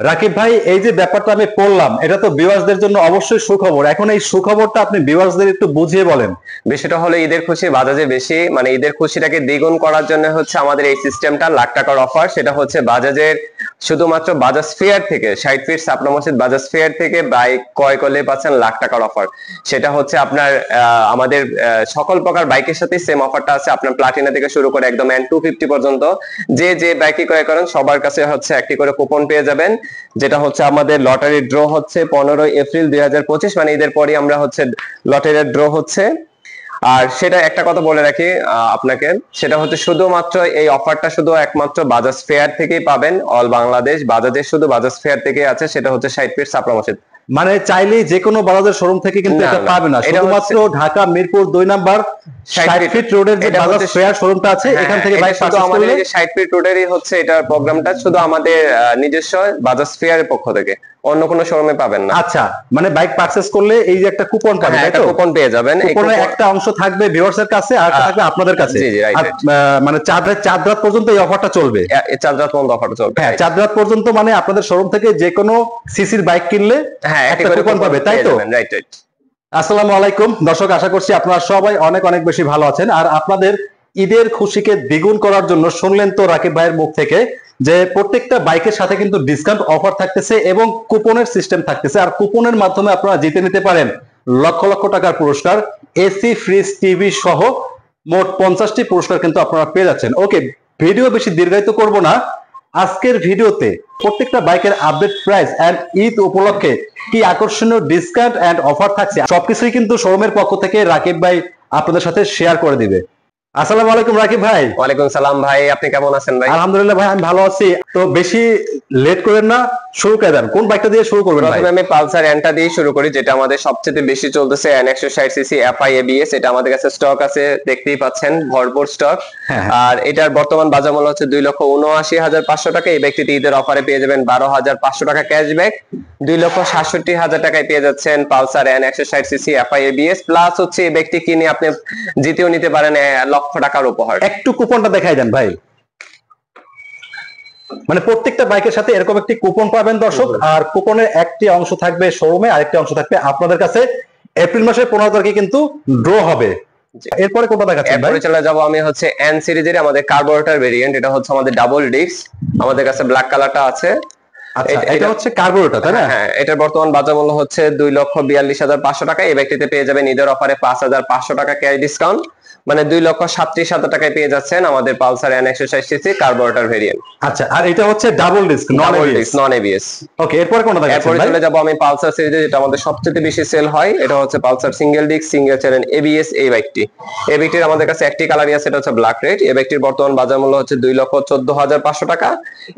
রাকিব ভাই, এই যে ব্যাপারটা আমি পড়লাম, এটা তো ভিউয়ার্সদের জন্য অবশ্যই সুখবর। এখন এই সুখবরটা আপনি ভিউয়ার্সদের একটু বুঝিয়ে বলেন। বিষয়টা হলো ঈদের খুশি বাজাজে বেশি, মানে ঈদের খুশিটাকে দ্বিগুণ করার জন্য হচ্ছে আমাদের এই সিস্টেমটা, লাখ টাকার অফার। সেটা হচ্ছে বাজাজের শুধুমাত্র বাজাজ ফেয়ার থেকে 60 ফিট সাপলা মসজিদ বাজাজ ফেয়ার থেকে বাইক ক্রয় করলে পাচ্ছেন লাখ টাকার অফার। সেটা হচ্ছে আপনার আমাদের সকল প্রকার বাইকের সাথে সেম অফারটা আছে। আপনার প্লাটিনা থেকে শুরু করে একদম N250 পর্যন্ত যে যে বাইকই ক্রয় করেন সবার কাছে হচ্ছে একটি করে কুপন পেয়ে যাবেন। যেটা হচ্ছে আমাদের লটারি ড্র হচ্ছে 15 এপ্রিল 2025, মানে ঈদের পরই আমরা হচ্ছে লটারির ড্র হচ্ছে। আর সেটা একটা কথা বলে রাখি আপনাকে, সেটা হচ্ছে শুধুমাত্র এই অফারটা শুধু একমাত্র বাজাজ ফেয়ার থেকেই পাবেন। অল বাংলাদেশ বাজাজের শুধু বাজাজ ফেয়ার থেকেই আছে। সেটা হচ্ছে 60 ফিট সাপলা মসজিদ। মানে চাইলেই যে কোনো বাজাজের শোরুম থেকে কিন্তু এটা পাবে না, শুধুমাত্র ঢাকা মিরপুর 2 নাম্বার 60 ফিট রোডের যে বাজাজ ফেয়ার শোরুমটা আছে এখান থেকে বাইক পারচেজ করলে। আমাদের 60 ফিট রোডেরই হচ্ছে এটা প্রোগ্রামটা, শুধু আমাদের নিজস্ব বাজাজ ফেয়ারের পক্ষ থেকে, অন্য কোনো শোরুমে পাবেন না। আচ্ছা, মানে বাইক পারচেজ করলে এই যে একটা কুপন পাবেন, তাই তো? কুপন পেয়ে যাবেন। কুপনের একটা অংশ থাকবে ভিউয়ার্স এর কাছে আর একটা থাকবে আপনাদের কাছে। জি জি, রাইট। মানে চাঁদ রাত পর্যন্ত এই অফারটা চলবে। চাঁদ রাত পর্যন্ত অফারটা চলবে। হ্যাঁ, চাঁদ রাত পর্যন্ত, মানে আপনাদের শোরুম থেকে যে কোনো সিসির বাইক কিনলে একটা কুপন পাবে, তাই তো? Right right. আসসালামু আলাইকুম দর্শক, আশা করছি আপনারা সবাই অনেক অনেক বেশি ভালো আছেন। আর আপনাদের ঈদের খুশিকে দ্বিগুণ করার জন্য শুনলেন তো রাকিব ভাইয়ের মুখ থেকে যে প্রত্যেকটা বাইকের সাথে কিন্তু ডিসকাউন্ট অফার থাকতেছে এবং কুপনের সিস্টেম থাকতেছে। আর কুপনের মাধ্যমে আপনারা জিতে নিতে পারেন লক্ষ লক্ষ টাকার পুরস্কার, এসি, ফ্রিজ, টিভি সহ মোট 50টি পুরস্কার কিন্তু আপনারা পেয়ে যাচ্ছেন। ওকে, ভিডিও বেশি দীর্ঘায়িত করব না। আজকের ভিডিওতে প্রত্যেকটা বাইকের আপডেট প্রাইস এন্ড ঈদ উপলক্ষে কি আকর্ষণীয় ডিসকাউন্ট এন্ড অফার থাকছে সবকিছুই কিন্তু শোরুমের পক্ষ থেকে রাকিব ভাই আপনাদের সাথে শেয়ার করে দিবে। আসসালামু আলাইকুম রাকিব ভাই। ওয়ালাইকুম সালাম ভাই, আপনি কেমন আছেন ভাই? আলহামদুলিল্লাহ ভাই, আমি ভালো আছি। তো বেশি লেট করেন না, শুরু করে দেন। কোন বাইকটা দিয়ে শুরু করবেন ভাই? প্রথমে আমি পালসার এনটা দিয়ে শুরু করি, যেটা আমাদের সবচেয়ে বেশি চলতেছে। N160 সিসি FI ABS, এটা আমাদের কাছে স্টক আছে, দেখতেই পাচ্ছেন ভরপুর স্টক। আর এটার বর্তমান বাজার মূল্য হচ্ছে 2,79,500 টাকা। এই ব্যক্তিটি ঈদের অফারে পেয়ে যাবেন 12,500 টাকা ক্যাশব্যাক। 2,67,000 টাকায় পেয়ে যাচ্ছেন Pulsar N160 CC FI ABS plus হচ্ছে এই ব্যক্তি কিনে আপনি জিতেও নিতে পারেন লক্ষ টাকার উপহার। একটু কুপনটা দেখাই দেন ভাই। মানে প্রত্যেকটা বাইকের সাথে এরকম একটি কুপন পাবেন দর্শক, আর কুপনের একটি অংশ থাকবে শোরুমে, আরেকটি অংশ থাকবে আপনাদের কাছে। এপ্রিল মাসের 15 তারিখে কিন্তু ড্র হবে। এরপরে কোনটা দেখাচ্ছেন ভাই? এরপরে চলে যাব আমি হচ্ছে N সিরিজের আমাদের কার্বোরেটর ভেরিয়েন্ট। এটা হচ্ছে আমাদের ডাবল ডিস্ক, আমাদের কাছে ব্ল্যাক কালারটা আছে। আচ্ছা, এটা হচ্ছে কার্বোরেটর, তাই না? হ্যাঁ, এটার বর্তমান বাজার মূল্য হচ্ছে 2,42,500 টাকা। এই ব্যক্তিতে পেয়ে যাবেন ঈদের অফারে 5,500 টাকা ক্যাশ ডিসকাউন্ট, মানে 2,37,000 টাকায় পেয়ে যাচ্ছেন আমাদের Pulsar N160 CC carburettor variant. আচ্ছা, আর এটা হচ্ছে ডাবল ডিস্ক, নন এবিএস। ওকে, এরপর কোনটা দেখাচ্ছেন ভাই? এরপর চলে যাব আমি পালসার সিরিজে, যেটা আমাদের সবচেয়ে বেশি সেল হয়। এটা হচ্ছে Pulsar single disc single channel ABS. এই বাইকটি, এই বাইকটির আমাদের কাছে একটি কালারই আছে, এটা হচ্ছে ব্ল্যাক রেড। এই বাইকটির বর্তমান বাজার মূল্য হচ্ছে 2,14,500 টাকা।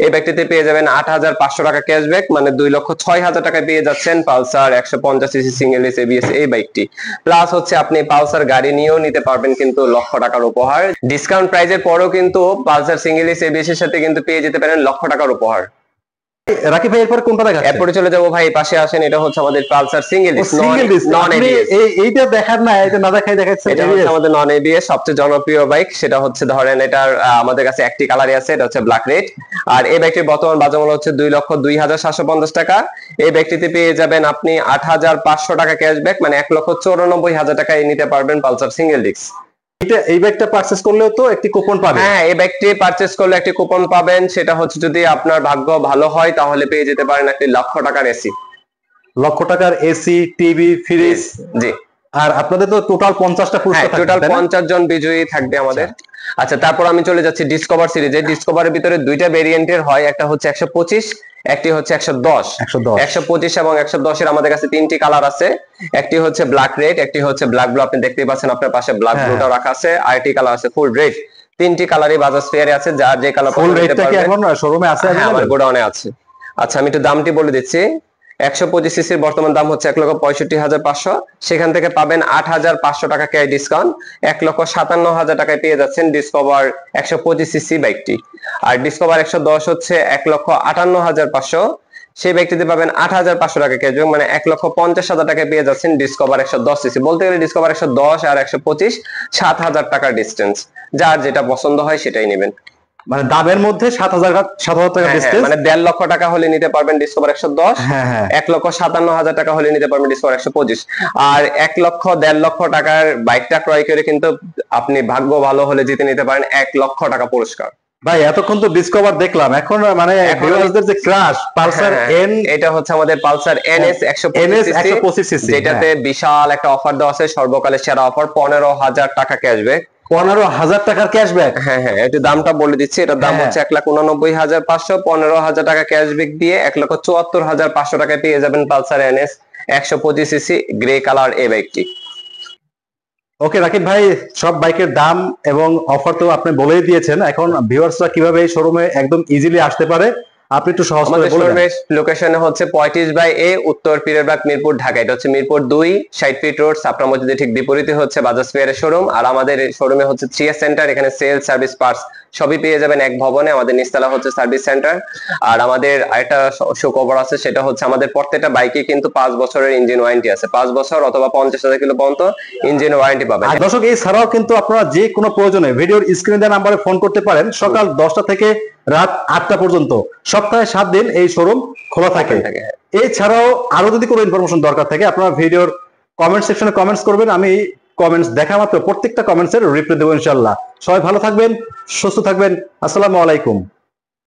এই বাইকটিতে পেয়ে যাবেন 8,500 টাকা ক্যাশব্যাক, মানে 2,06,000 টাকায় পেয়ে যাচ্ছেন Pulsar 150 CC single disc ABS এই বাইকটি। প্লাস হচ্ছে আপনি পালসার গাড়ি নিয়েও নিতে পারবেন কিন্তু লক্ষ টাকার উপহার। ডিসকাউন্ট প্রাইজের পরেও কিন্তু পালসার সিঙ্গেল ডিস্ক এবিএস এর সাথে কিন্তু পেয়ে যেতে পারেন লক্ষ টাকার উপহার। রাকিব ভাই, এরপর কোনটা দেখাচ্ছেন? এরপরে চলে যাব ভাই, পাশে আসেন। এটা হচ্ছে আমাদের Pulsar single disc non ABS. এইটা দেখার না, এটা না দেখাই দেখাচ্ছেন। এটা হচ্ছে আমাদের নন এবিএস সবচেয়ে জনপ্রিয় বাইক। সেটা হচ্ছে ধরেন এটার আমাদের কাছে একটি কালারই আছে, এটা হচ্ছে ব্ল্যাক রেড। আর এই বাইকটির বর্তমান বাজার মূল্য হচ্ছে 2,02,750 টাকা। এই বাইকটিতে পেয়ে যাবেন আপনি 8,500 টাকা ক্যাশব্যাক, মানে 1,94,000 টাকায় নিতে পারবেন পালসার সিঙ্গেল ডিস্ক। এই ব্যাগটা পারচেজ করলেও তো একটি কুপন পাবেন। হ্যাঁ, এই ব্যাগটি পারচেজ করলে একটি কুপন পাবেন। সেটা হচ্ছে যদি আপনার ভাগ্য ভালো হয় তাহলে পেয়ে যেতে পারেন একটি লক্ষ টাকার এসি। লক্ষ টাকার এসি, টিভি, ফ্রিজ। জি। আর আপনাদের তো টোটাল 50টা পুরস্কার থাকবে, টোটাল 50 জন বিজয়ী থাকবে আমাদের। আচ্ছা, তারপর আমি চলে যাচ্ছি ডিসকভার সিরিজে। ডিসকভারের ভিতরে দুইটা ভেরিয়েন্টের হয়, একটা হচ্ছে 125, একটি হচ্ছে 110। 125 এবং 110 এর আমাদের কাছে তিনটি কালার আছে। একটি হচ্ছে ব্ল্যাক রেড, একটি হচ্ছে ব্ল্যাক ব্লু, আপনি দেখতেই পাচ্ছেন আপনার পাশে ব্ল্যাক ব্লুটা রাখা আছে। আর একটি কালার আছে ফুল রেড। তিনটি কালারই বাজাজ ফেয়ারে আছে, যার যে কালার ফুল রেডটা কি এখন শোরুমে আছে? আমার গোডাউনে আছে। আচ্ছা, আমি একটু দামটি বলে দিচ্ছি। 125 সিসির বর্তমান দাম হচ্ছে 1,65,500। সেখান থেকে পাবেন 8,500 টাকা ক্যাশ ডিসকাউন্ট, 1,57,000 টাকায় পেয়ে যাচ্ছেন ডিসকভার 125 সিসি বাইকটি। আর ডিসকভার 110 হচ্ছে 1,58,500। সেই ব্যক্তিতে পাবেন 8,500 টাকা ক্যাশব্যাক, মানে 1,50,000 টাকায় পেয়ে যাচ্ছেন ডিসকভার 110 সিসি। বলতে গেলে ডিসকভার 110 আর 125 7,000 টাকার ডিস্টেন্স। যার যেটা পছন্দ হয় সেটাই নেবেন। মানে দামের মধ্যে 7,000 টাকা ডিসটেন্স, মানে 1.5 লক্ষ টাকা হলে নিতে পারবেন ডিসকভার 110, হ্যাঁ হ্যাঁ 1,57,000 টাকা হলে নিতে পারবেন ডিসকভার 125। আর 1 লক্ষ 1.5 লক্ষ টাকার বাইকটা ক্রয় করে কিন্তু আপনি ভাগ্য ভালো হলে জিতে নিতে পারেন 1 লক্ষ টাকা পুরস্কার। ভাই এতক্ষণ তো ডিসকভার দেখলাম, এখন মানে ভিউয়ারদের যে ক্রাশ পালসার এন, এটা হচ্ছে আমাদের পালসার NS 125 সিসি, যেটাতে বিশাল একটা অফার দেওয়া আছে, সর্বকালের সেরা অফার, 15,000 টাকা ক্যাশব্যাক। 15,000 টাকার ক্যাশব্যাক? হ্যাঁ হ্যাঁ, একটু দামটা বলে দিচ্ছি, এটার দাম হচ্ছে 1,89,500, 15,000 টাকা ক্যাশব্যাক দিয়ে 1,74,500 টাকায় পেয়ে যাবেন Pulsar NS 125 CC grey colour এই বাইকটি। ওকে রাকিব ভাই, সব বাইকের দাম এবং অফার তো আপনি বলেই দিয়েছেন, এখন ভিউয়ার্সরা কিভাবে এই শোরুমে একদম ইজিলি আসতে পারে আপনি একটু সহজ করে বলে দেন। লোকেশন হচ্ছে 35/A, উত্তর পীরেরবাগ, মিরপুর, ঢাকা। এটা হচ্ছে মিরপুর 2, 60 ফিট রোড, ছাপড়া মসজিদের ঠিক বিপরীতে হচ্ছে বাজাজ ফেয়ারের শোরুম। আর আমাদের শোরুমে হচ্ছে 3S সেন্টার, এখানে সেল, সার্ভিস, পার্টস সবই পেয়ে যাবেন এক ভবনে। আমাদের নিচতলা হচ্ছে সার্ভিস সেন্টার। আর আমাদের আরেকটা সুখবর আছে, সেটা হচ্ছে আমাদের প্রত্যেকটা বাইকে কিন্তু 5 বছরের ইঞ্জিন ওয়ারেন্টি আছে, 5 বছর অথবা 50,000 কিলো পর্যন্ত ইঞ্জিন ওয়ারেন্টি পাবেন। আর দর্শক, এই ছাড়াও কিন্তু আপনারা যে কোনো প্রয়োজনে ভিডিওর স্ক্রিনে দেওয়া নাম্বারে ফোন করতে পারেন, সকাল 10টা থেকে রাত 8টা পর্যন্ত, সপ্তাহে 7 দিন এই শোরুম খোলা থাকে। এছাড়াও আরো যদি কোনো ইনফরমেশন দরকার থাকে আপনারা ভিডিওর কমেন্ট সেকশনে কমেন্টস করবেন, আমি কমেন্টস দেখা মাত্র প্রত্যেকটা কমেন্টসের রিপ্লাই দেবো ইনশাআল্লাহ। সবাই ভালো থাকবেন, সুস্থ থাকবেন, আসসালামু আলাইকুম।